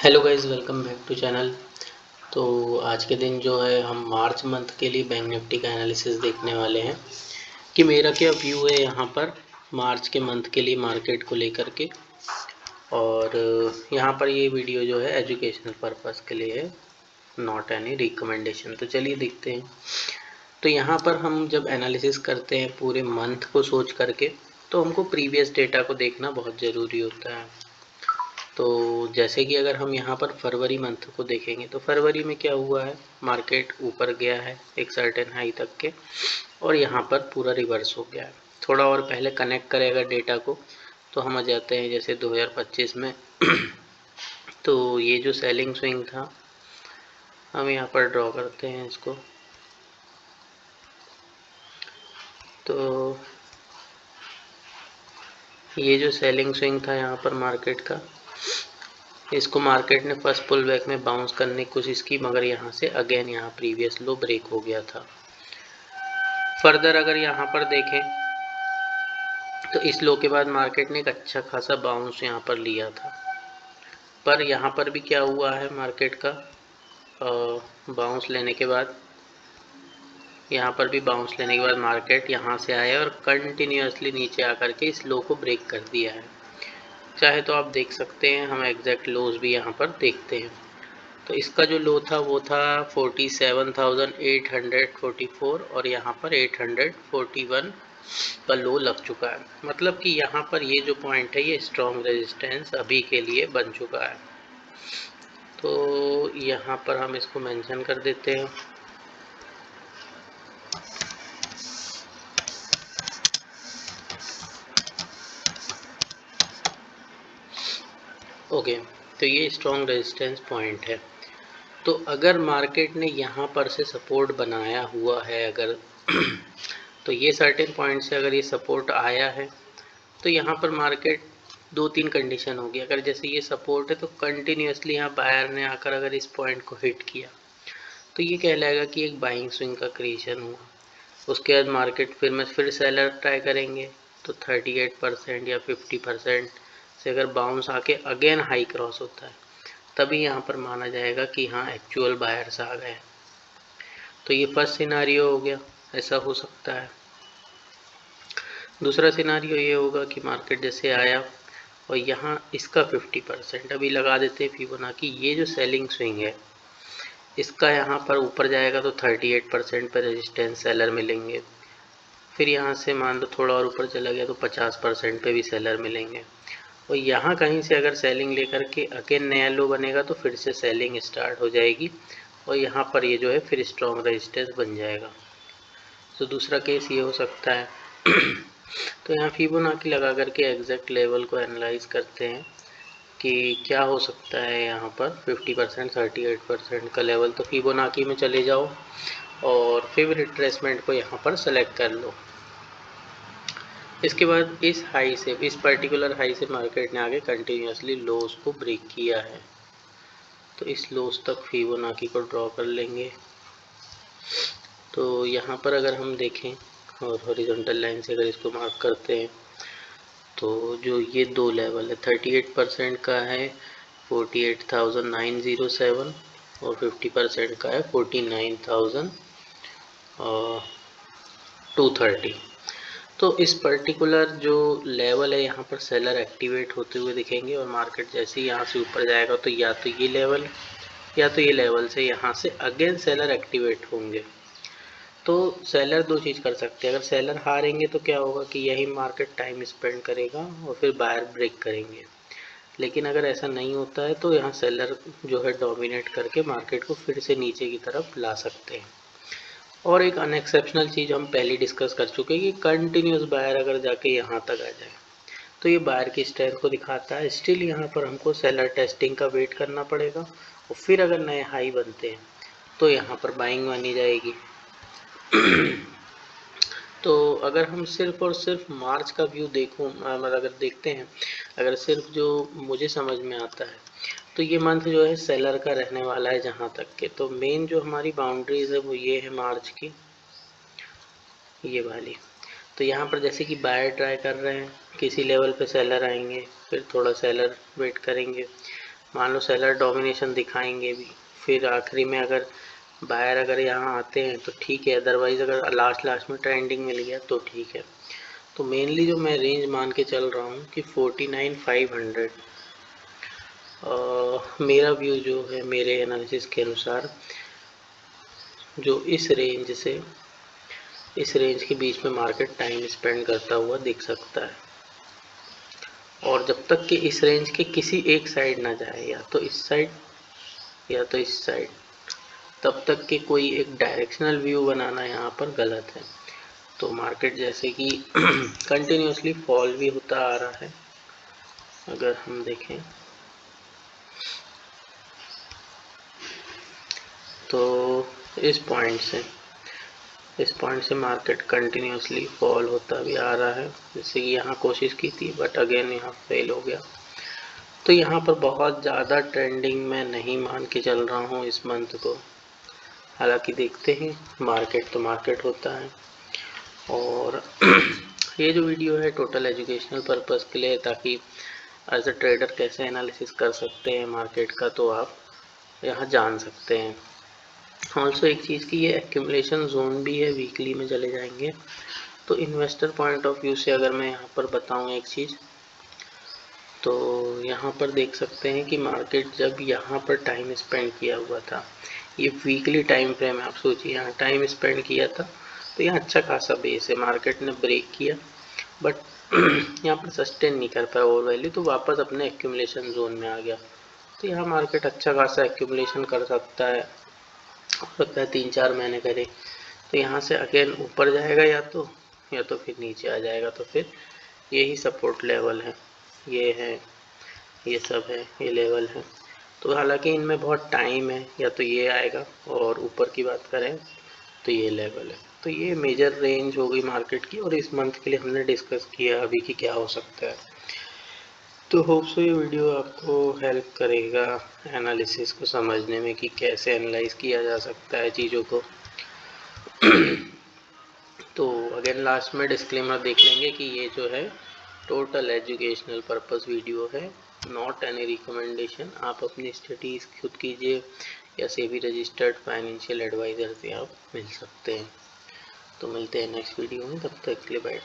Hello guys, welcome back to channel. तो आज के दिन जो है हम मार्च मंथ के लिए बैंक निफ्टी का एनालिसिस देखने वाले हैं कि मेरा क्या व्यू है यहाँ पर मार्च के मंथ के लिए मार्केट को लेकर के। और यहाँ पर ये वीडियो जो है एजुकेशनल पर्पस के लिए है, नॉट एनी रिकमेंडेशन। तो चलिए देखते हैं। तो यहाँ पर हम जब एनालिसिस करते हैं पूरे मंथ को सोच करके, तो हमको प्रीवियस डेटा को देखना बहुत ज़रूरी होता है। तो जैसे कि अगर हम यहाँ पर फरवरी मंथ को देखेंगे तो फरवरी में क्या हुआ है, मार्केट ऊपर गया है एक सर्टेन हाई तक के और यहाँ पर पूरा रिवर्स हो गया है। थोड़ा और पहले कनेक्ट करें अगर डेटा को तो हम आ जाते हैं जैसे 2025 में तो ये जो सेलिंग स्विंग था हम यहाँ पर ड्रॉ करते हैं इसको। तो ये जो सेलिंग स्विंग था यहाँ पर मार्केट का, इसको मार्केट ने फर्स्ट पुल बैक में बाउंस करने की कोशिश की, मगर यहाँ से अगेन यहाँ प्रीवियस लो ब्रेक हो गया था। फर्दर अगर यहाँ पर देखें तो इस लो के बाद मार्केट ने एक अच्छा खासा बाउंस यहाँ पर लिया था, पर यहाँ पर भी क्या हुआ है, मार्केट का बाउंस लेने के बाद यहाँ पर भी बाउंस लेने के बाद मार्केट यहाँ से आया और कंटिन्यूसली नीचे आकर के इस लो को ब्रेक कर दिया है। चाहे तो आप देख सकते हैं, हम एग्जैक्ट लोज भी यहाँ पर देखते हैं। तो इसका जो लो था वो था 47,844 और यहाँ पर 841 का लो लग चुका है। मतलब कि यहाँ पर ये जो पॉइंट है ये स्ट्रॉन्ग रेजिस्टेंस अभी के लिए बन चुका है। तो यहाँ पर हम इसको मेंशन कर देते हैं। ओके, तो ये स्ट्रॉन्ग रेजिस्टेंस पॉइंट है। तो अगर मार्केट ने यहाँ पर से सपोर्ट बनाया हुआ है अगर तो ये सर्टेन पॉइंट से अगर ये सपोर्ट आया है तो यहाँ पर मार्केट दो तीन कंडीशन होगी। अगर जैसे ये सपोर्ट है तो कंटिन्यूसली यहाँ बायर ने आकर अगर इस पॉइंट को हिट किया तो ये कहलाएगा कि एक बाइंग स्विंग का क्रिएशन हुआ। उसके बाद मार्केट फिर सेलर ट्राई करेंगे तो 38% या 50% से अगर बाउंस आके अगेन हाई क्रॉस होता है तभी यहाँ पर माना जाएगा कि हाँ एक्चुअल बायर्स आ गए। तो ये फर्स्ट सिनारियो हो गया, ऐसा हो सकता है। दूसरा सिनारियो ये होगा कि मार्केट जैसे आया और यहाँ इसका 50% अभी लगा देते हैं फिबोनाची, ये जो सेलिंग स्विंग है इसका यहाँ पर ऊपर जाएगा तो 38% पर रेजिस्टेंस सेलर मिलेंगे। फिर यहाँ से मान लो थोड़ा और ऊपर चला गया तो 50% पे भी सेलर मिलेंगे। और यहाँ कहीं से अगर सेलिंग लेकर के अगेन नया लो बनेगा तो फिर से सेलिंग स्टार्ट हो जाएगी और यहाँ पर ये जो है फिर स्ट्रॉन्ग रेजिस्टेंस बन जाएगा। तो दूसरा केस ये हो सकता है। तो यहाँ फिबोनाची लगा करके एग्जैक्ट लेवल को एनालाइज करते हैं कि क्या हो सकता है यहाँ पर 50% 38% का लेवल। तो फिबोनाची में चले जाओ और फिर रिट्रेसमेंट को यहाँ पर सेलेक्ट कर लो। इसके बाद इस हाई से, इस पर्टिकुलर हाई से मार्केट ने आगे कंटिन्यूसली लोज को ब्रेक किया है तो इस लोज तक फिबोनाची को ड्रॉ कर लेंगे। तो यहाँ पर अगर हम देखें और हॉरिजॉन्टल लाइन से अगर इसको मार्क करते हैं तो जो ये दो लेवल है 38% का है 48,907 और 50% का है 49,230। तो इस पर्टिकुलर जो लेवल है यहाँ पर सेलर एक्टिवेट होते हुए दिखेंगे और मार्केट जैसे ही यहाँ से ऊपर जाएगा तो या तो ये लेवल या तो ये लेवल से यहाँ से अगेन सेलर एक्टिवेट होंगे। तो सेलर दो चीज़ कर सकते हैं। अगर सेलर हारेंगे तो क्या होगा कि यही मार्केट टाइम स्पेंड करेगा और फिर बायर ब्रेक करेंगे। लेकिन अगर ऐसा नहीं होता है तो यहाँ सेलर जो है डोमिनेट करके मार्केट को फिर से नीचे की तरफ ला सकते हैं। और एक अनएक्सेप्शनल चीज़ हम पहले डिस्कस कर चुके हैं कि कंटिन्यूस बायर अगर जाके यहाँ तक आ जाए तो ये बायर की स्ट्रेंथ को दिखाता है। स्टिल यहाँ पर हमको सेलर टेस्टिंग का वेट करना पड़ेगा और फिर अगर नए हाई बनते हैं तो यहाँ पर बाइंग मानी जाएगी। तो अगर हम सिर्फ और सिर्फ मार्च का व्यू देखूं, मतलब अगर देखते हैं, अगर सिर्फ जो मुझे समझ में आता है तो ये मंथ जो है सेलर का रहने वाला है जहाँ तक के। तो मेन जो हमारी बाउंड्रीज है वो ये है मार्च की, ये वाली। तो यहाँ पर जैसे कि बायर ट्राई कर रहे हैं, किसी लेवल पे सेलर आएंगे, फिर थोड़ा सेलर वेट करेंगे, मान लो सेलर डोमिनेशन दिखाएंगे भी, फिर आखिरी में अगर बायर अगर यहाँ आते हैं तो ठीक है, अदरवाइज अगर लास्ट में ट्रेंडिंग मिल गया तो ठीक है। तो मेनली जो मैं रेंज मान के चल रहा हूँ कि 49,500 मेरा व्यू जो है मेरे एनालिसिस के अनुसार जो इस रेंज के बीच में मार्केट टाइम स्पेंड करता हुआ दिख सकता है। और जब तक कि इस रेंज के किसी एक साइड ना जाए, या तो इस साइड या तो इस साइड, तब तक कि कोई एक डायरेक्शनल व्यू बनाना यहाँ पर गलत है। तो मार्केट जैसे कि कंटिन्यूसली फॉल भी होता आ रहा है, अगर हम देखें तो इस पॉइंट से मार्केट कंटिन्यूसली फॉल होता भी आ रहा है। जैसे कि यहाँ कोशिश की थी बट अगेन यहाँ फेल हो गया। तो यहाँ पर बहुत ज़्यादा ट्रेंडिंग में नहीं मान के चल रहा हूँ इस मंथ को। हालांकि देखते हैं, मार्केट तो मार्केट होता है। और ये जो वीडियो है टोटल एजुकेशनल पर्पस के लिए, ताकि एज अ ट्रेडर कैसे एनालिसिस कर सकते हैं मार्केट का, तो आप यहाँ जान सकते हैं। ऑल्सो एक चीज़ की ये एक्यूमुलेशन जोन भी है, वीकली में चले जाएंगे। तो इन्वेस्टर पॉइंट ऑफ व्यू से अगर मैं यहाँ पर बताऊँ एक चीज़, तो यहाँ पर देख सकते हैं कि मार्केट जब यहाँ पर टाइम स्पेंड किया हुआ था, ये वीकली टाइम फ्रेम है, आप सोचिए यहाँ टाइम स्पेंड किया था, तो यहाँ अच्छा खासा बेस है, मार्केट ने ब्रेक किया बट यहाँ पर सस्टेन नहीं कर पाया ओवर वैल्यू, तो वापस अपने एक्यूमुलेशन जोन में आ गया। तो यहाँ मार्केट अच्छा खासा एक्यूमुलेशन कर सकता है, हो सकता है 3-4 महीने करे। तो यहाँ से अगेन ऊपर जाएगा या तो फिर नीचे आ जाएगा। तो फिर यही सपोर्ट लेवल है, ये है, ये सब है, ये लेवल है। तो हालांकि इनमें बहुत टाइम है, या तो ये आएगा, और ऊपर की बात करें तो ये लेवल है। तो ये मेजर रेंज हो गई मार्केट की, और इस मंथ के लिए हमने डिस्कस किया अभी कि क्या हो सकता है। तो होप सो ये वीडियो आपको हेल्प करेगा एनालिसिस को समझने में कि कैसे एनालाइज किया जा सकता है चीज़ों को। तो अगेन लास्ट में डिस्क्लेमर देख लेंगे कि ये जो है टोटल एजुकेशनल पर्पस वीडियो है, नॉट एनी रिकमेंडेशन। आप अपनी स्टडीज़ खुद कीजिए, या सेबी रजिस्टर्ड फाइनेंशियल एडवाइज़र से आप मिल सकते हैं। तो मिलते हैं नेक्स्ट वीडियो में, तब तक के लिए बाय।